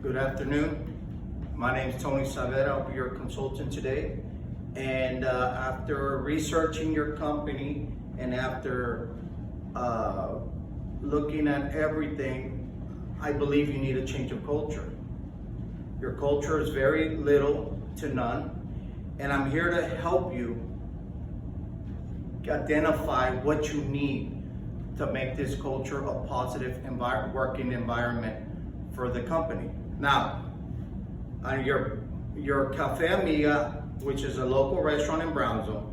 Good afternoon. My name is Tony Savera. I'll be your consultant today. And after researching your company and after looking at everything, I believe you need a change of culture. Your culture is very little to none, and I'm here to help you identify what you need to make this culture a positive working environment for the company. Now, your Cafe Amiga, which is a local restaurant in Brownsville.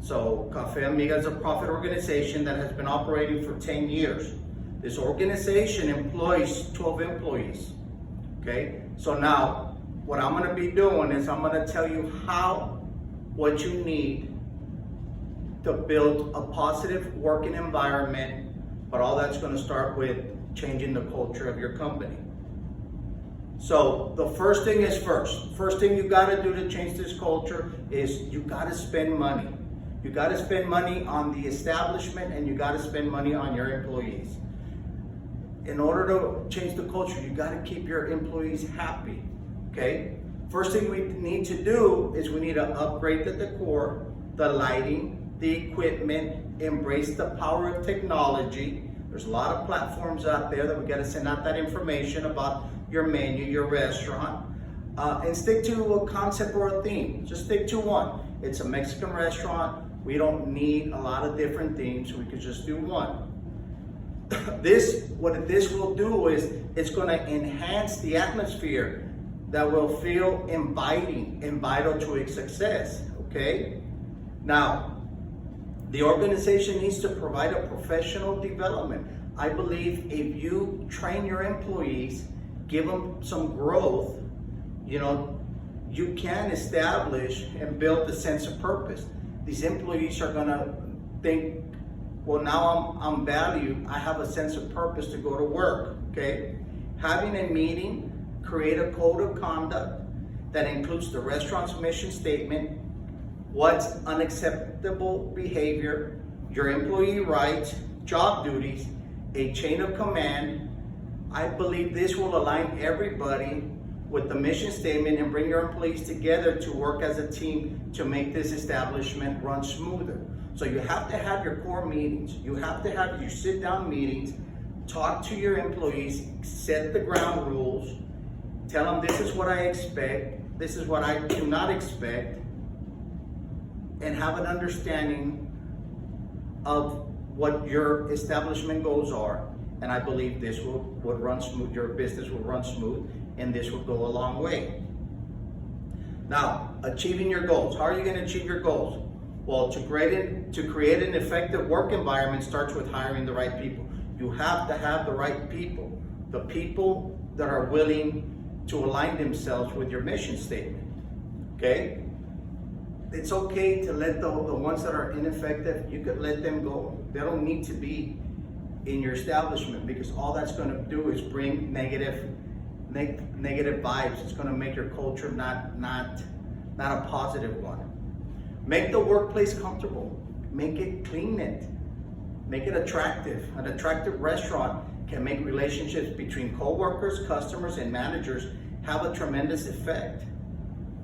So Cafe Amiga is a profit organization that has been operating for 10 years. This organization employs 12 employees, okay? So now, what I'm gonna be doing is I'm gonna tell you what you need to build a positive working environment, but all that's gonna start with changing the culture of your company. So the first thing is first. First thing you gotta do to change this culture is you gotta spend money. You gotta spend money on the establishment and you gotta spend money on your employees. In order to change the culture, you gotta keep your employees happy, okay? First thing we need to do is we need to upgrade the decor, the lighting, the equipment, embrace the power of technology. There's a lot of platforms out there that we gotta send out that information about your menu, your restaurant, and stick to a concept or a theme. Just stick to one. It's a Mexican restaurant. We don't need a lot of different themes. We could just do one. What this will do is it's going to enhance the atmosphere that will feel inviting and vital to its success. Okay. Now, the organization needs to provide a professional development. I believe if you train your employees, give them some growth, you can establish and build a sense of purpose. These employees are gonna think, well, now I'm valued, I have a sense of purpose to go to work, okay? Having a meeting, create a code of conduct that includes the restaurant's mission statement, what's unacceptable behavior, your employee rights, job duties, a chain of command. I believe this will align everybody with the mission statement and bring your employees together to work as a team to make this establishment run smoother. So you have to have your core meetings. You have to have your sit-down meetings, talk to your employees, set the ground rules, tell them this is what I expect, this is what I do not expect, and have an understanding of what your establishment goals are. And I believe this would run smooth, your business will run smooth, and this will go a long way. Now, achieving your goals. How are you gonna achieve your goals? Well, to create an effective work environment starts with hiring the right people. You have to have the right people, the people that are willing to align themselves with your mission statement, okay? It's okay to let the ones that are ineffective, you could let them go. They don't need to be in your establishment, because all that's going to do is bring negative vibes. It's going to make your culture not a positive one. Make the workplace comfortable. Make it clean it. Make it attractive. An attractive restaurant can make relationships between co-workers, customers, and managers have a tremendous effect.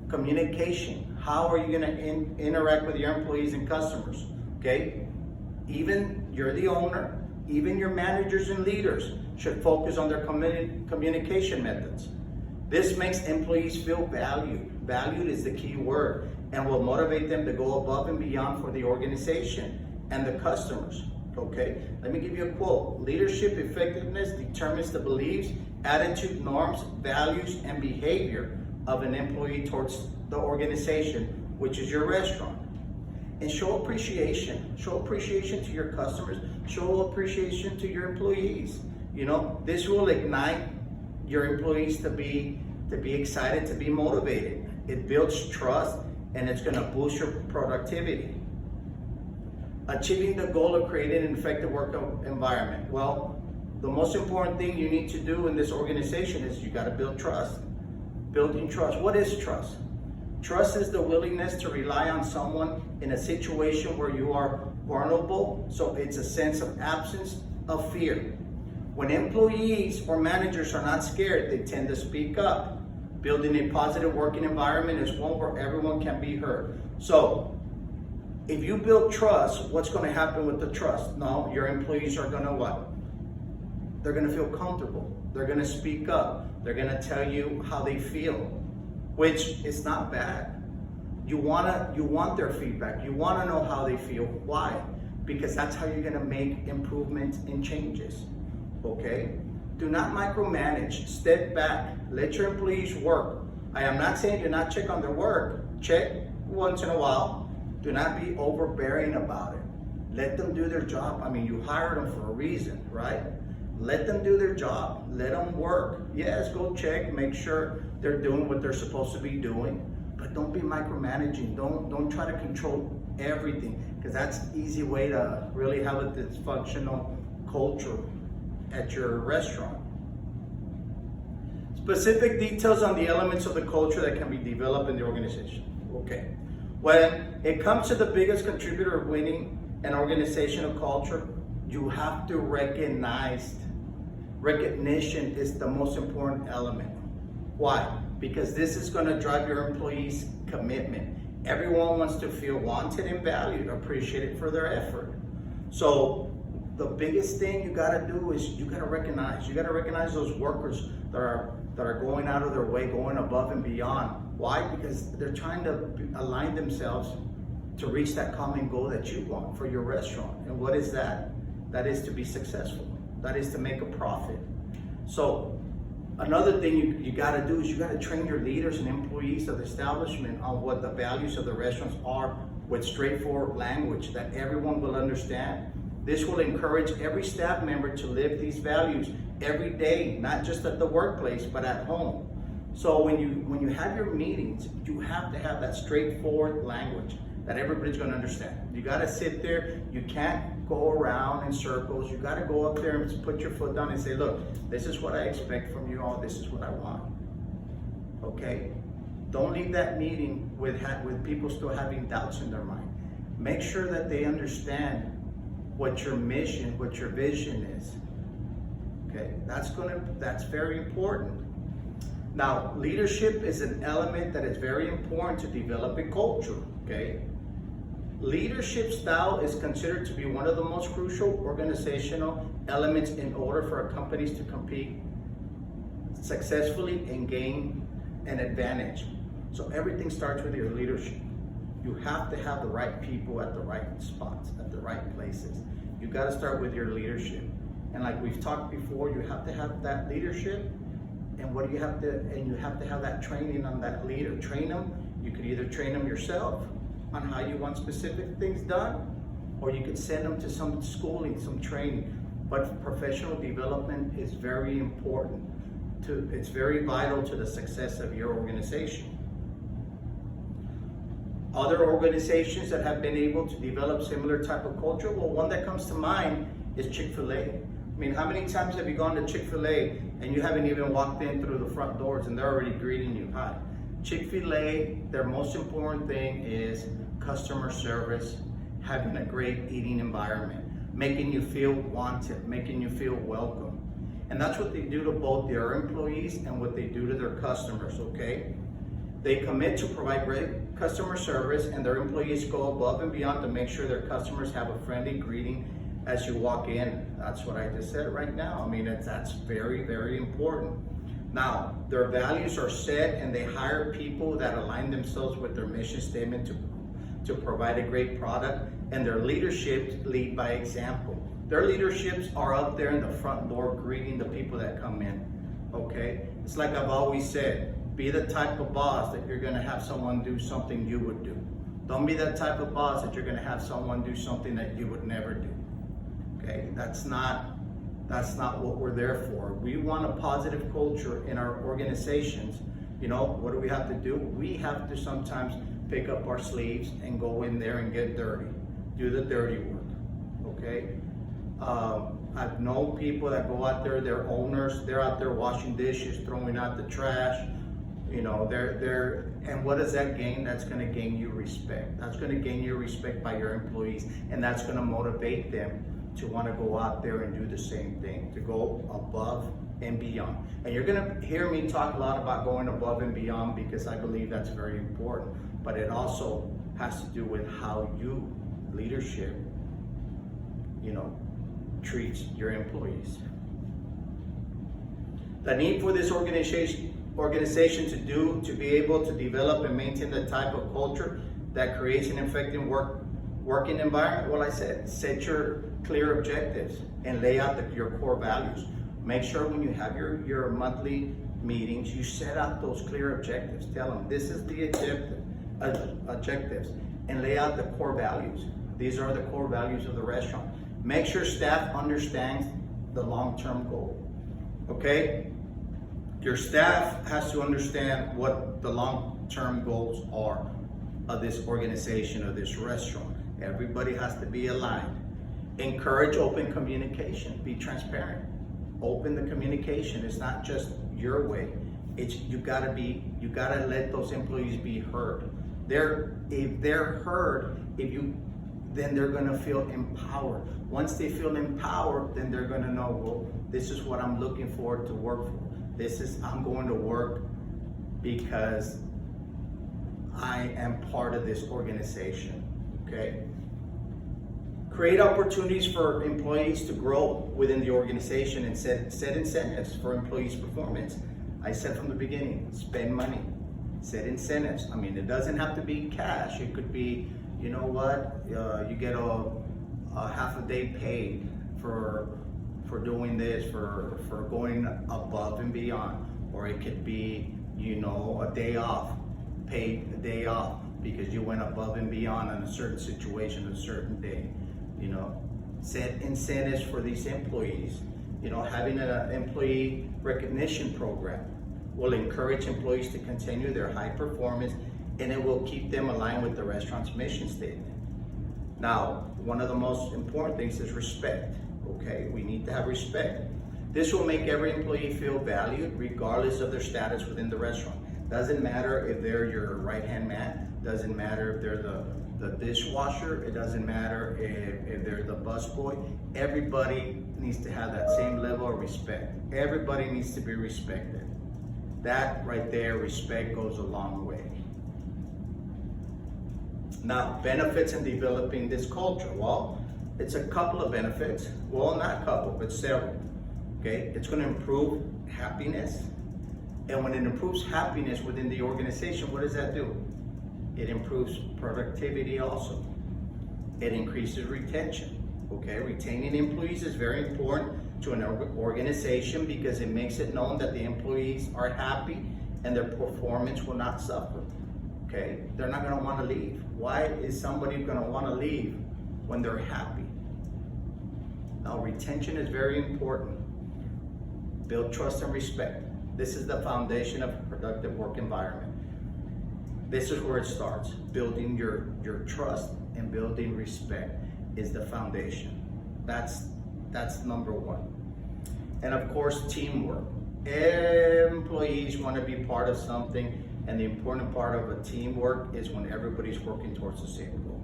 Communication. How are you going to interact with your employees and customers? Okay? Even you're the owner. Even your managers and leaders should focus on their communication methods. This makes employees feel valued. Valued is the key word, and will motivate them to go above and beyond for the organization and the customers, okay? Let me give you a quote. Leadership effectiveness determines the beliefs, attitude, norms, values, and behavior of an employee towards the organization, which is your restaurant. And show appreciation. Show appreciation to your customers. Show appreciation to your employees. This will ignite your employees to be excited, to be motivated. It builds trust, and it's going to boost your productivity. Achieving the goal of creating an effective work environment. Well, the most important thing you need to do in this organization is you got to build trust. Building trust. What is trust? Trust is the willingness to rely on someone in a situation where you are vulnerable. So it's a sense of absence of fear. When employees or managers are not scared, they tend to speak up. Building a positive working environment is one where everyone can be heard. So, if you build trust, what's going to happen with the trust? No, your employees are going to what? They're going to feel comfortable. They're going to speak up. They're going to tell you how they feel, which is not bad. You want their feedback. You want to know how they feel. Why? Because that's how you're going to make improvements and changes. Okay? Do not micromanage. Step back. Let your employees work. I am not saying do not check on their work. Check once in a while. Do not be overbearing about it. Let them do their job. I mean, you hired them for a reason, right? Let them do their job. Let them work. Yes, go check. Make sure they're doing what they're supposed to be doing. But don't be micromanaging. Don't try to control everything, because that's an easy way to really have a dysfunctional culture at your restaurant. Specific details on the elements of the culture that can be developed in the organization. Okay. When it comes to the biggest contributor of winning an organizational culture, you have to recognize. Recognition is the most important element. Why? Because this is going to drive your employees' commitment. Everyone wants to feel wanted and valued, appreciated for their effort. So the biggest thing you got to do is you got to recognize. You got to recognize those workers that are going out of their way, going above and beyond. Why? Because they're trying to align themselves to reach that common goal that you want for your restaurant. And what is that? That is to be successful. That is to make a profit. So another thing you got to do is you got to train your leaders and employees of the establishment on what the values of the restaurants are with straightforward language that everyone will understand. This will encourage every staff member to live these values every day, not just at the workplace, but at home. So when you have your meetings, you have to have that straightforward language that everybody's going to understand. You got to sit there. You can't go around in circles. You got to go up there and put your foot down and say, look, this is what I expect from you all. This is what I want. Okay? Don't leave that meeting with people still having doubts in their mind. Make sure that they understand what your mission, what your vision is. Okay? That's very important. Now, leadership is an element that is very important to develop a culture. Okay? Leadership style is considered to be one of the most crucial organizational elements in order for companies to compete successfully and gain an advantage. So everything starts with your leadership. You have to have the right people at the right spots, at the right places. You got to start with your leadership. And like we've talked before, you have to have that leadership. And you have to have that training on that leader. Train them. You could either train them yourself on how you want specific things done, or you could send them to some schooling, some training. But professional development is very important. It's very vital to the success of your organization. Other organizations that have been able to develop similar type of culture, well, one that comes to mind is Chick-fil-A. I mean, how many times have you gone to Chick-fil-A and you haven't even walked in through the front doors and they're already greeting you? Hi. Chick-fil-A, their most important thing is customer service, having a great eating environment, making you feel wanted, making you feel welcome. And that's what they do to both their employees and what they do to their customers, okay? They commit to provide great customer service, and their employees go above and beyond to make sure their customers have a friendly greeting as you walk in. That's what I just said right now. I mean, that's very, very important. Now, their values are set, and they hire people that align themselves with their mission statement to provide a great product, and their leadership lead by example. Their leaderships are up there in the front door greeting the people that come in, okay? It's like I've always said, be the type of boss that you're gonna have someone do something you would do. Don't be that type of boss that you're gonna have someone do something that you would never do, okay? That's not what we're there for. We want a positive culture in our organizations. You know, what do we have to do? We have to sometimes pick up our sleeves and go in there and get dirty. Do the dirty work, okay? I've known people that go out there, they're owners, they're out there washing dishes, throwing out the trash, you know, and what does that gain? That's gonna gain you respect. That's gonna gain you respect by your employees, and that's gonna motivate them to want to go out there and do the same thing, to go above and beyond. And you're going to hear me talk a lot about going above and beyond because I believe that's very important. But it also has to do with how you, leadership, treats your employees. The need for this organization to be able to develop and maintain the type of culture that creates an effective working environment. Well, I said, set your clear objectives and lay out your core values. Make sure when you have your monthly meetings, you set out those clear objectives. Tell them this is the objectives, and lay out the core values. These are the core values of the restaurant. Make sure staff understands the long-term goal. Okay? Your staff has to understand what the long-term goals are of this organization, of this restaurant. Everybody has to be aligned. Encourage open communication. Be transparent. Open the communication. It's not just your way. You gotta let those employees be heard. If they're heard, then they're gonna feel empowered. Once they feel empowered, then they're gonna know, well, this is what I'm looking forward to work for. I'm going to work because I am part of this organization, okay? Create opportunities for employees to grow within the organization and set incentives for employees' performance. I said from the beginning, spend money, set incentives. I mean, it doesn't have to be cash. It could be, you know what, you get a half a day paid for doing this, for going above and beyond. Or it could be, a day off, paid a day off because you went above and beyond on a certain situation, a certain day. Set incentives for these employees. Having an employee recognition program will encourage employees to continue their high performance, and it will keep them aligned with the restaurant's mission statement. Now, one of the most important things is respect. Okay, we need to have respect. This will make every employee feel valued regardless of their status within the restaurant. Doesn't matter if they're your right-hand man, doesn't matter if they're the dishwasher, it doesn't matter if they're the busboy. Everybody needs to have that same level of respect. Everybody needs to be respected. That right there, respect goes a long way. Now, benefits in developing this culture. Well, it's a couple of benefits. Well, not a couple, but several. Okay, it's going to improve happiness. And when it improves happiness within the organization, what does that do? It improves productivity also. It increases retention. Okay, retaining employees is very important to an organization because it makes it known that the employees are happy and their performance will not suffer. Okay, they're not going to want to leave. Why is somebody going to want to leave when they're happy? Now, retention is very important. Build trust and respect. This is the foundation of a productive work environment. This is where it starts. Building your trust and building respect is the foundation. That's number one. And of course, teamwork. Employees want to be part of something, and the important part of a teamwork is when everybody's working towards the same goal.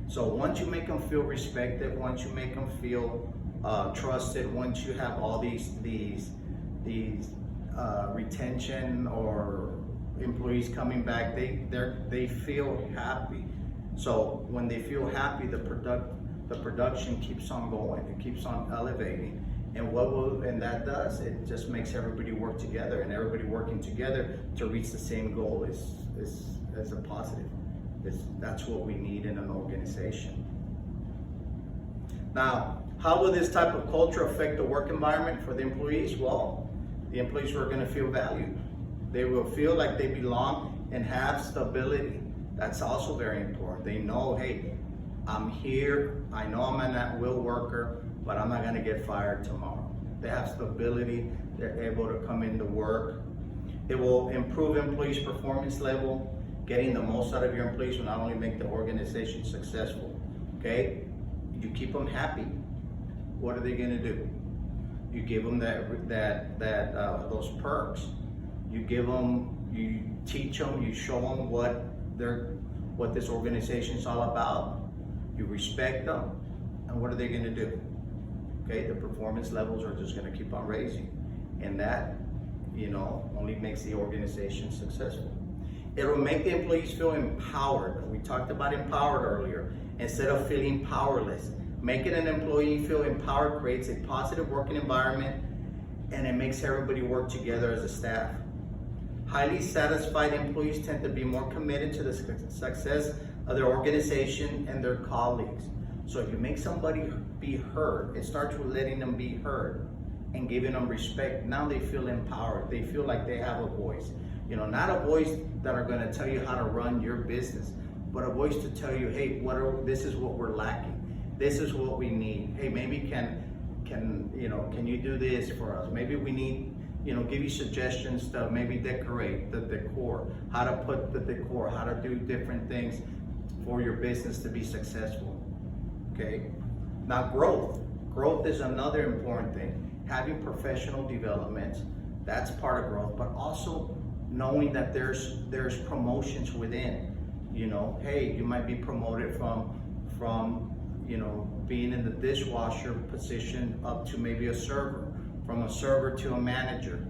So once you make them feel respected, once you make them feel trusted, once you have all these retention or employees coming back, they feel happy. So when they feel happy, the production keeps on going. It keeps on elevating. And that does, it just makes everybody work together, and everybody working together to reach the same goal is a positive. That's what we need in an organization. Now, how will this type of culture affect the work environment for the employees? Well, the employees are going to feel valued. They will feel like they belong and have stability. That's also very important. They know, hey, I'm here. I know I'm an at-will worker, but I'm not going to get fired tomorrow. They have stability. They're able to come into work. It will improve employees' performance level. Getting the most out of your employees will not only make the organization successful. Okay, you keep them happy. What are they going to do? You give them those perks. You teach them. You show them what this organization is all about. You respect them, and what are they going to do? Okay, the performance levels are just going to keep on raising, and that, only makes the organization successful. It'll make the employees feel empowered. We talked about empowered earlier, instead of feeling powerless. Making an employee feel empowered creates a positive working environment, and it makes everybody work together as a staff. Highly satisfied employees tend to be more committed to the success of their organization and their colleagues. So if you make somebody be heard, it starts with letting them be heard and giving them respect. Now they feel empowered. They feel like they have a voice. Not a voice that are going to tell you how to run your business, but a voice to tell you, hey, this is what we're lacking. This is what we need. Hey, maybe can you do this for us? Maybe we need, give you suggestions to maybe decorate the decor, how to put the decor, how to do different things for your business to be successful. Okay. Now growth is another important thing. Having professional development, that's part of growth, but also knowing that there's promotions within. Hey, you might be promoted from being in the dishwasher position up to maybe a server, from a server to a manager.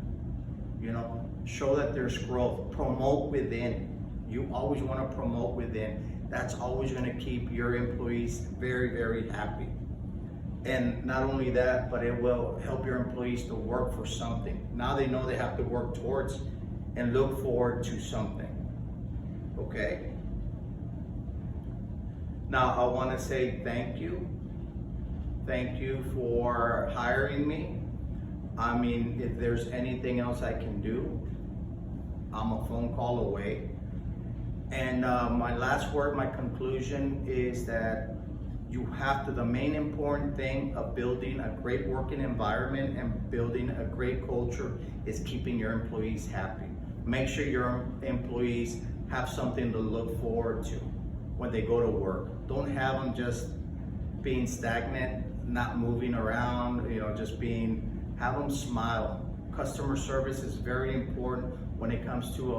Show that there's growth. Promote within. You always want to promote within. That's always going to keep your employees very, very happy. And not only that, but it will help your employees to work for something. Now they know they have to work towards and look forward to something. Okay? Now I want to say thank you. Thank you for hiring me. I mean, if there's anything else I can do, I'm a phone call away. And my last word, my conclusion is that the main important thing of building a great working environment and building a great culture is keeping your employees happy. Make sure your employees have something to look forward to when they go to work. Don't have them just being stagnant, not moving around, have them smile. Customer service is very important when it comes to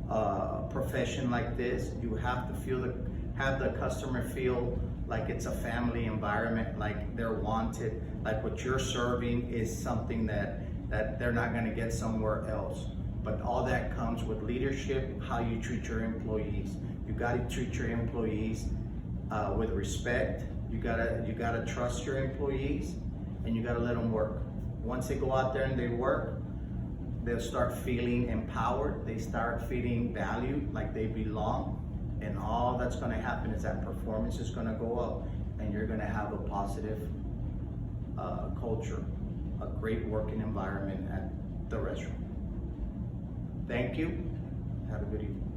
a profession like this. You have to have the customer feel like it's a family environment, like they're wanted, like what you're serving is something that they're not going to get somewhere else. But all that comes with leadership, how you treat your employees. You got to treat your employees with respect. You gotta trust your employees, and you gotta let them work. Once they go out there and they work, they'll start feeling empowered. They start feeling valued, like they belong. And all that's going to happen is that performance is going to go up, and you're going to have a positive culture, a great working environment at the restaurant. Thank you. Have a good evening.